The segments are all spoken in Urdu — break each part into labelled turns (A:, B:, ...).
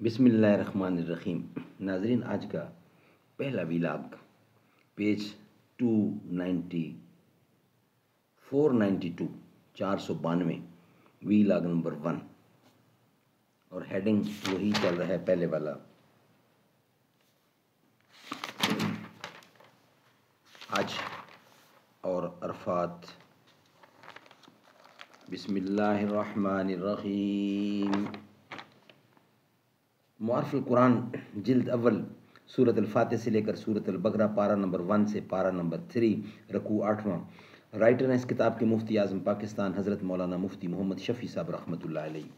A: بسم اللہ الرحمن الرحیم۔ ناظرین، آج کا پہلا ویلاگ پیج 492 492 ویلاگ نمبر 1 اور ہیڈنگ وہی چل رہا ہے پہلے والا۔ حج اور عرفات۔ بسم اللہ الرحمن الرحیم۔ معارف القرآن جلد اول سورۃ الفاتح سے لے کر سورۃ البقرہ پارہ نمبر 1 سے پارہ نمبر 3 رکوع 8واں۔ رائٹر ہیں اس کتاب کے مفتی اعظم پاکستان حضرت مولانا مفتی محمد شفیع صاحب رحمۃ اللہ علیہ۔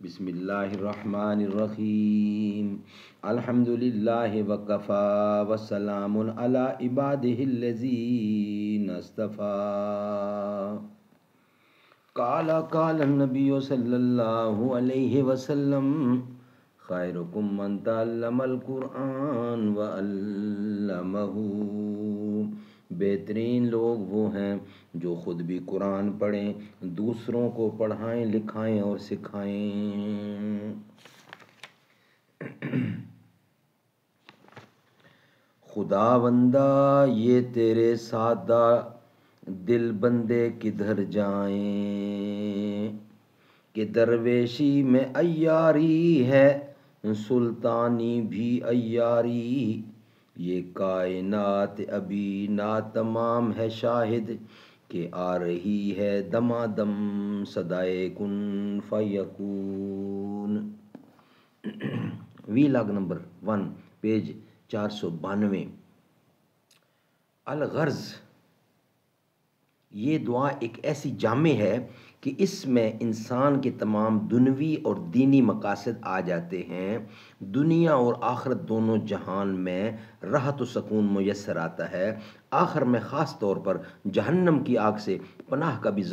A: بسم اللہ الرحمن الرحیم۔ الحمد للہ وکفی وسلام علی عبادہ الذین اصطفی۔ قال النبی صلی اللہ علیہ وسلم خیرکم من تعلم القرآن وعلمہ۔ بہترین لوگ وہ ہیں جو خود بھی قرآن پڑھیں، دوسروں کو پڑھائیں، لکھائیں اور سکھائیں۔ خداوندا یہ تیرے سادہ دل بندے کدھر جائیں، کہ درویشی میں عیاری ہے سلطانی بھی عیاری۔ یہ کائنات ابھی ناتمام ہے شاہد، کہ آ رہی ہے دمادم صدائے کن فیکون۔ Vlog number 1 page 492۔ الغرض، یہ دعا ایک ایسی جامع ہے کہ اس میں انسان کے تمام دنیوی اور دینی مقاصد آ جاتے ہیں۔ دنیا اور آخرت دونوں جہان میں راحت و سکون میسر آتا ہے۔ آخر میں خاص طور پر جہنم کی آگ سے پناہ کا بھی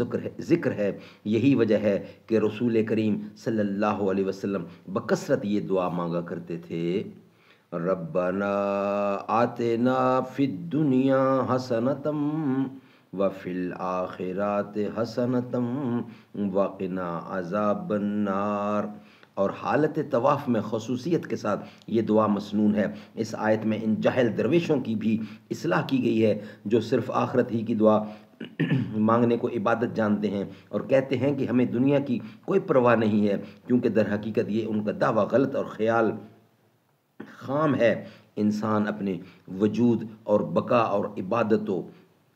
A: ذکر ہے۔ یہی وجہ ہے کہ رسول کریم صلی اللہ علیہ وسلم بکثرت یہ دعا مانگا کرتے تھے۔ ربنا آتنا فی الدنیا حسنۃ وفی الآخرات حسنۃ وقنا عذاب النار۔ اور حالت طواف میں خصوصیت کے ساتھ یہ دعا مسنون ہے۔ اس آیت میں ان جاہل درویشوں کی بھی اصلاح کی گئی ہے جو صرف آخرت ہی کی دعا مانگنے کو عبادت جانتے ہیں اور کہتے ہیں کہ ہمیں دنیا کی کوئی پرواہ نہیں ہے، کیونکہ در حقیقت یہ ان کا دعویٰ غلط اور خیال خام ہے۔ انسان اپنے وجود اور بقا اور عبادت و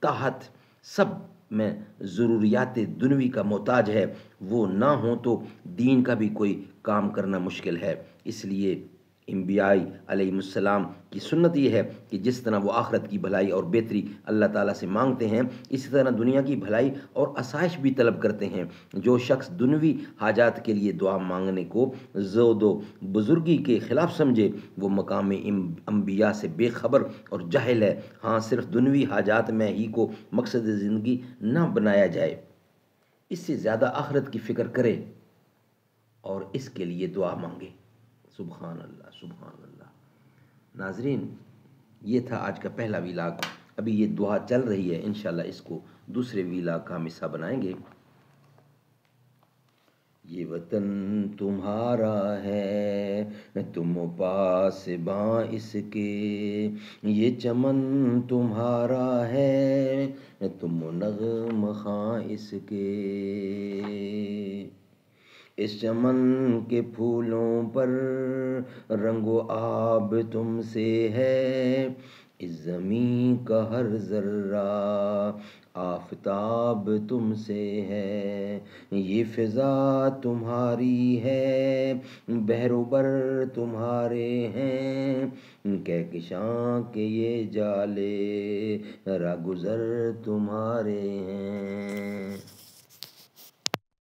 A: طاعت سب میں ضروریات دنیوی کا محتاج ہے۔ وہ نہ ہوں تو دین کا بھی کوئی کام کرنا مشکل ہے۔ اس لیے انبیاء علیہ السلام کی سنت یہ ہے کہ جس طرح وہ آخرت کی بھلائی اور بہتری اللہ تعالیٰ سے مانگتے ہیں، اسی طرح دنیا کی بھلائی اور آسائش بھی طلب کرتے ہیں۔ جو شخص دنیوی حاجات کے لیے دعا مانگنے کو زہد و بزرگی کے خلاف سمجھے، وہ مقام انبیاء سے بے خبر اور جاہل ہے۔ ہاں، صرف دنیوی حاجات میں ہی کو مقصد زندگی نہ بنایا جائے، اس سے زیادہ آخرت کی فکر کرے اور اس کے لیے دعا مانگے۔ سبحان اللہ، سبحان اللہ۔ ناظرین، یہ تھا آج کا پہلا ویلاگ۔ ابھی یہ دعا چل رہی ہے، انشاءاللہ اس کو دوسرے ویلاگ کا ہم حصہ بنائیں گے۔ یہ وطن تمہارا ہے تم پاسباں اس کے، یہ چمن تمہارا ہے تم نغمہ خواں اس کے۔ اس چمن کے پھولوں پر رنگ و آب تم سے ہے، اس زمین کا ہر ذرہ آفتاب تم سے ہے۔ یہ فضا تمہاری ہے بحر و بر تمہارے ہیں، کہکشاں کے یہ جالے راہ گزر تمہارے ہیں۔